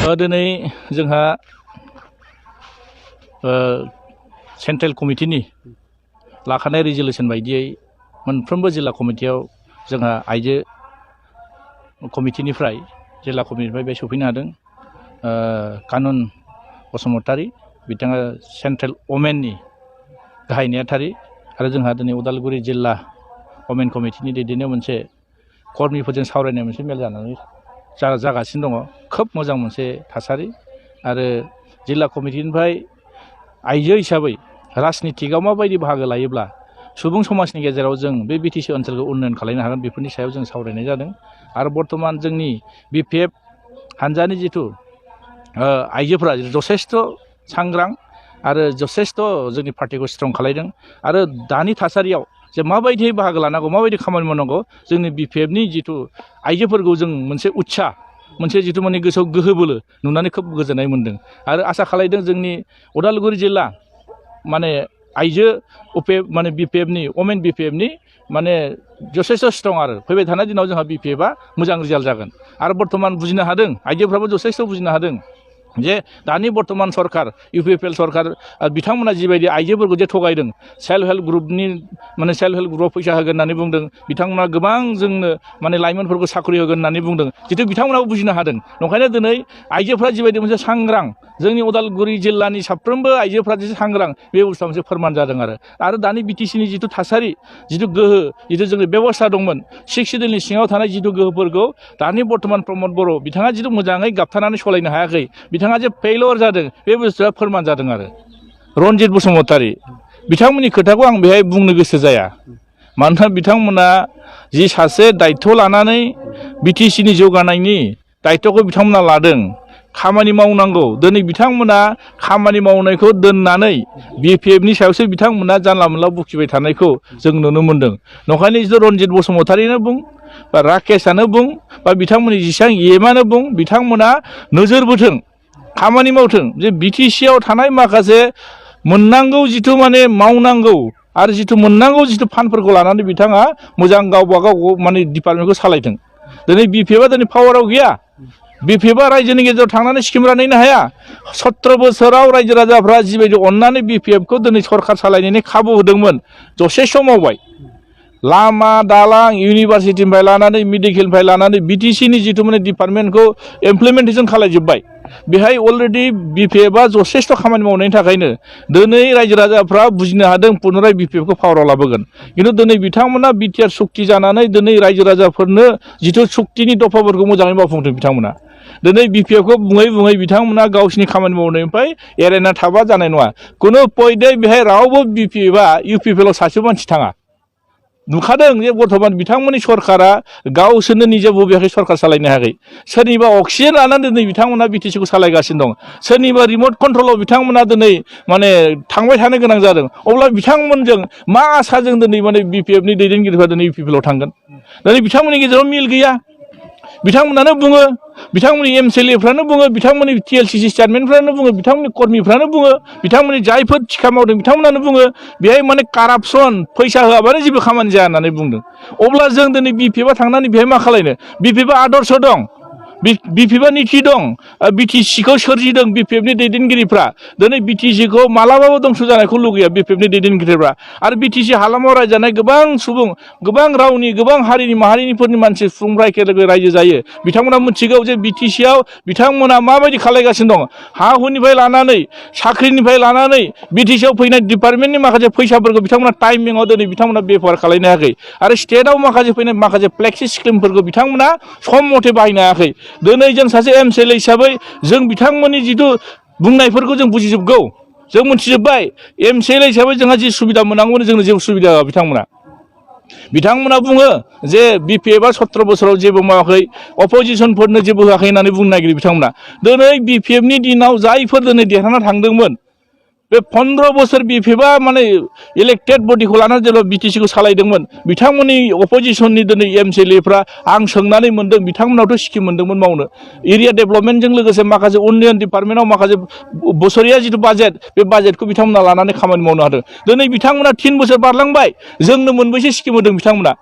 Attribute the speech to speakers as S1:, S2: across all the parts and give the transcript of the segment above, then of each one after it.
S1: दिनै जोंहा सेन्ट्रेल कमिटिनि लाखानाय रिजल्युसन बायदियै मोनफ्रोमबो जिल्ला कमिटियाव जोंहा आइजो कमिटिनिफ्राय जिल्ला कमिटिनिफ्राय बे सफैनो हादों कानुन बसुमतारी बिथाङा सेन्ट्रेल वमेननि गाहाय नेहाथारि आरो जोंहा दिनै उदालगुरि जिल्ला वमेन कमिटिनि दैदेननायाव मोनसे कर्मिफोरजों सावरायनाय मोनसे मेल जानानै जागासिनो दङ खोब मोजां मोनसे थासारि आरो जिल्ला कमिटिनिफ्राय आइजो हिसाबै राजनितिकआव माबायदि बाहागो लायोब्ला सुबुं समाजनि गेजेराव जों बे बिटिसि ओनसोलखौ उन्नयन खालामनो हागोन बेफोरनि सायाव जों सावरायनाय जादों आरो बर्तमान जोंनि बिपिएफ हानजानि जिथु आइजोफोरा जथेस्थ सांग्रां आरो जथेस्थ जोंनि पार्टिखौ स्ट्रं खालामदों आरो दानि थासारियाव जे माबायदि बाहागो लानांगौ माबायदि खामानि मावनांगौ जोंनि बिपिएफनि जिथु आइजोफोरखौ जों मोनसे उत्साह मोनसे जिथु माने गोसोआव गोहो बोलो नुनानै खोब गोजोननाय मोन्दों आरो आसा खालामदों जोंनि उदालगुरि जिल्ला माने आइजो माने बिपिएफनि वमेन बिपिएफनि माने जथेस्थ स्ट्रं आरो फैबाय थानाय दिनाव जोंहा बिपिएफआ मोजां रिजाल्ट जागोन आरो बर्तमान बुजिनो हादों आइजोफ्राबो जथेस्थ बुजिनो हादों जे दानि बर्तमान सरकार इउपिपिएल सरकार बिथांमोना जिबायदि आइजोफोरखौ जे थगायदों सेल्फ हेल्प ग्रुपनि माने सेल्फ हेल्प ग्रुपआव फैसा होगोन होननानै बुंदों बिथांमोना गोबां जोंनो माने लाइमोनफोरखौ साख्रि होगोन होननानै बुंदों जितु बिथांमोनाबो बुजिनो हादों नंखायनो दिनै आइजोफ्रा जिबायदि मोनसे सांग्रां जोंनि उदालगुरि जिल्लानि साफ्रोमबो आइजोफ्रा जे सांग्रां बे बुस्थुआ मोनसे फोरमान जादों आरो दानि बिटिसिनि जिथु थासारि जिथु गोहो जिथु जोंनि बेबस्था दंमोन 6 सिडिउलनि सिङाव थानाय जिथु गोहोफोरखौ दानि बर्तमान प्रमद बर' बिथाङा जिथु मोजाङै गाबथानानै सालायनो हायाखै बिथाङा जे फेइलियर जादों बे बुस्थुआ फोरमान जादों आरो रनजित बसुमतारी बिथांमोननि खोथाखौ आं बेहाय बुंनो गोसो जाया मानोना बिथांमोना जि सासे दायित्व लानानै बिटिसिनि जौगानायनि दायित्वखौ बिथांमोना लादों खामानि मावनांगौ दिनै बिथांमोना खामानि मावनायखौ दोननानै बिपिएफनि सायावसो बिथांमोना जानला मोनला बुखिबाय थानायखौ जों नुनो मोन्दों नंखायनो जिथु रनजित बसुमतारीनो बुं बा राकेशआनो बुं बा बिथांमोननि जिसां एमआनो बुं बिथांमोना नोजोर बोथों खामानि मावथों जे बिटिसिआव थानाय माखासे मोननांगौ जिथु माने मावनांगौ आरो जिथु मोननांगौ जिथु फान्डफोरखौ लानानै बिथाङा मोजां गावबा गाव माने डिपार्टमेन्टखौ सालायथों दिनै बिपिएफआ दिनै पावाराव गैया बिपिएफआ रायजोनि गेजेराव थांनानै स्किम रानहैनो हाया 17 बोसोराव रायजो राजाफ्रा जिबायदि अननानै बिपिएफखौ दिनै सरकार सालायनायनि खाबु होदोंमोन जथेस्थ मावबाय लामा दालां इउनिभार्सिटिनिफ्राय लानानै मेडिकेलनिफ्राय लानानै बिटिसिनि जिथु माने डिपार्टमेन्टखौ इमप्लिमेन्टेसन खालामजोब्बाय बेहाय अलरेडि बिपिएफआ जथेस्थ खामानि मावनायनि थाखायनो दिनै रायजो राजाफ्रा बुजिनो हादों पुनराय बिपिएफखौ पावाराव लाबोगोन खिन्थु दिनै बिथांमोना बिटिआर सुक्ति जानानै दिनै रायजो राजाफोरनो जिथु सुक्तिनि दफाफोरखौ मोजाङै मावफुंदों बिथांमोना दिनै बिपिएफखौ बुङै बुङै बिथांमोना गावसिनि खामानि मावनायनिफ्राय एरायना थाबा जानाय नङा खुनु पयदै बेहाय रावबो बिपिएफआ इउपिपिएलआव सासे मानसि थाङा नुखादों जे बर्तमान बिथांमोननि सरकारा गावसोरनो निजे बबेयाखै सरकार सालायनो हायाखै सोरनिबा अक्सिजेन लानानै दिनै बिथांमोना बिटिसिखौ सालायगासिनो दं सोरनिबा रिमट कन्ट्रलाव बिथांमोना दिनै माने थांबाय थानो गोनां जादों अब्ला बिथांमोनजों मा आसाजों दिनै माने बिपिएफनि दैदेनगिरिफ्रा दिनै इउपिपिएलआव थांगोन दिनै बिथांमोननि गेजेराव मिल गैया बिथांमोनानो बुङो बिथांमोननि एमसिएलएफ्रानो बुङो बिथांमोननि टिएलसिसि चेयारमेनफ्रानो बुङो बिथांमोननि कर्मिफ्रानो बुङो बिथांमोननि जायफोर थिखा मावदों बिथांमोनानो बुङो बेहाय माने कारापसन फैसा होआबानो जेबो खामानि जाया होननानै बुंदों अब्ला जों दिनै बिपिएफआ थांनानै बेहाय मा खालायनो बिपिएफआ आदर्श दं बिपिएफआ निथि दं बिटिसिखौ सोरजिदों बिपिएफनि दैदेनगिरिफ्रा दिनै बिटिसिखौ मालाबाबो दंस जानायखौ लुगैया बिपिएफनि दैदेनगिरिफ्रा आरो बिटिसि हालामाव रायजानाय गोबां सुबुं गोबां रावनि गोबां हारिनि माहारिनिफोरनि मानसि सुबुंफ्रा एखे रायजो जायो बिथांमोना मिथिगौ जे बिटिसिआव बिथांमोना माबायदि खालायगासिनो दं हा हुनिफ्राय लानानै साख्रिनिफ्राय लानानै बिटिसिआव फैनाय डिपार्टमेन्टनि माखासे फैसाफोरखौ बिथांमोना टाइमिंआव दिनै बिथांमोना बेबहार खालामनो हायाखै आरो स्टेटआव माखासे फैनाय माखासे फ्लेक्सि स्किमफोरखौ बिथांमोना सम मथे बाहायनो हायाखै दिनै जों सासे एमसिएलए हिसाबै जों बिथांमोननि जिथु बुंनायफोरखौ जों बुजिजोबगौ जों मिथिजोब्बाय एमसिएलए हिसाबै जोंहा जि सुबिदा मोननांगौमोन जोंनो जेबो सुबिदा होआ बिथांमोना बुङो जे बिपिएफआ 17 बोसोराव जेबो मावाखै अपोजिसनफोरनो जेबो होआखै होननानै बुंनो नागिरो बिथांमोना दिनै बिपिएफनि दिनाव जायफोर दिनै देरहाना थांदोंमोन बे 15 बोसोर बिपिएफआ माने इलेक्टेड बडिखौ लानानै जेब्ला बिटिसिखौ सालायदोंमोन बिथांमोननि अपोजिसननि दिनै एमसिएलएफ्रा आं सोंनानै मोन्दों बिथांमोनावथ' स्किम मोन्दोंमोन मावनो एरिया डेभेलपमेन्टजों लोगोसे माखासे उन्नयन डिपार्टमेन्टआव माखासे बोसोरिया जिथु बाजेट बे बाजेटखौ बिथांमोना लानानै खामानि मावनो हादों दिनै बिथांमोना 3 बोसोर बारलांबाय जोंनो मोनबेसे स्किम होदों बिथांमोना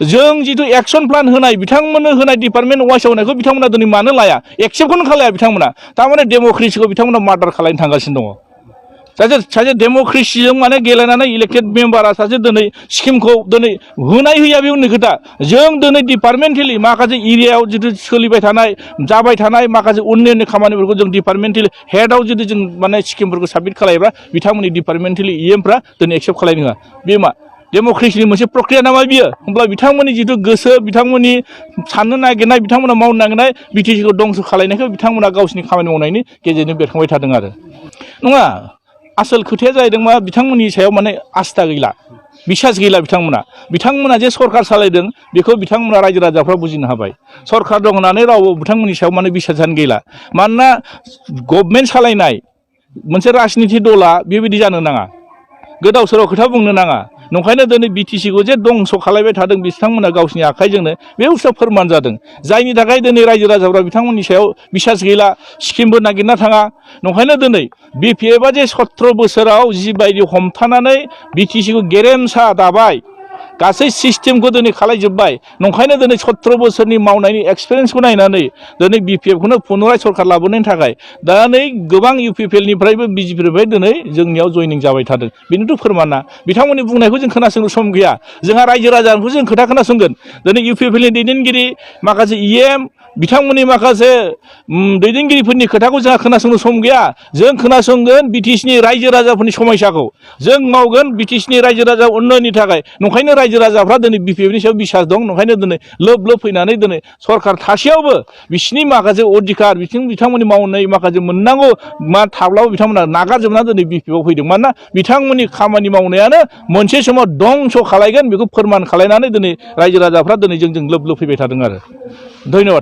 S1: जों जिथु एक्सन प्लान होनाय बिथांमोननो होनाय डिपार्टमेन्ट वाइस होनायखौ बिथांमोना दिनै मानो लाया एक्सेप्टखौनो खालाया बिथांमोना थारमाने डेम'क्रेसिखौ बिथांमोना मार्डार खालामनो थांगासिनो दङ सासे डेम'क्रेसिजों माने गेलेनानै इलेक्टेड मेम्बारा सासे दिनै स्किमखौ दिनै होनाय होया बे उननि खोथा जों दिनै डिपार्टमेन्टेलि माखासे एरियायाव जिथु सोलिबाय थानाय जाबाय थानाय माखासे उन्नयननि खामानिफोरखौ जों डिपार्टमेन्टेलि हेडआव जुदि जों माने स्किमफोरखौ साबमिट खालायोब्ला बिथांमोननि डिपार्टमेन्टेलि इएमफ्रा दिनै एक्सेप्ट खालायनो होआ बे मा डेम'क्रेसिनि मोनसे प्रक्रिया नामा बियो होमब्ला बिथांमोननि जिथु गोसो बिथांमोननि साननो नागिरनाय बिथांमोना मावनो नागिरनाय बिटिसिखौ दंस' खालायनायखौ बिथांमोना गावसिनि खामानि मावनायनि गेजेरजों बेरखांबाय थादों आरो नङा आसल खोथाया जाहैदों मा बिथांमोननि सायाव माने आस्था गैला बिसास गैला बिथांमोना जे सरखार सालायदों बेखौ बिथांमोना रायजो राजाफ्रा बुजिनो हाबाय सरखार दं होननानै रावबो बिथांमोननि सायाव माने बिसासानो गैला मानोना गभर्नमेन्ट सालायनाय मोनसे राजनिति दला बेबायदि जानो नाङा गोदाव सोराव खोथा बुंनो नाङा नंखायनो दिनै बिटिसिखौ जे दंस' खालायबाय थादों बिथांमोना गावसिनि आखाइजोंनो बे बुस्थुआ फोरमान जादों जायनि थाखाय दिनै रायजो राजाफ्रा बिथांमोननि सायाव बिसास गैला स्किमबो नागिरना थाङा नंखायनो दिनै बिपिएफआ जे 17 बोसोराव जिबायदि हमथानानै बिटिसिखौ गेरेमसा दाबाय गासै सिस्टेमखौ दिनै खालायजोब्बाय नंखायनो दिनै 17 बोसोरनि मावनायनि एक्सपिरियेन्सखौ नायनानै दिनै बिपिएफखौनो पुनराय सरखार लाबोनायनि थाखाय दा नै गोबां इउपिपिएलनिफ्रायबो बिजेपिनिफ्राय दिनै जोंनियाव जयनिं जाबाय थादों बेनोथ' फोरमाना बिथांमोननि बुंनायखौ जों खोनासंनो सम गैया जोंहा रायजो राजाखौ जों खोथा खोनासंगोन दिनै इउपिपिएलनि दैदेनगिरि माखासे इएम बिथांमोननि माखासे दैदेनगिरिफोरनि खोथाखौ जोंहा खोनासंनो सम गैया जों खोनासंगोन बिटिसिनि रायजो राजाफोरनि समस्याखौ जों मावगोन बिटिसिनि रायजो राजा उन्नयननि थाखाय नंखायनो रायजो राजाफ्रा दिनै बिपिएफनि सायाव बिसास दं नंखायनो दिनै लोब फैनानै दिनै सरखार थासेयावबो बिसिनि माखासे अधिकार बिथांमोननि मावनाय माखासे मोननांगौ मा थाब्लाबो बिथांमोना नागारजोबनानै दिनै बिपिएफआव फैदों मानोना बिथांमोननि खामानि मावनायानो मोनसे समाव दंस' खालायगोन बेखौ फोरमान खालायनानै दिनै रायजो राजाफ्रा दिनै जोंजों लोब फैबाय थादों आरो धन्यबाद।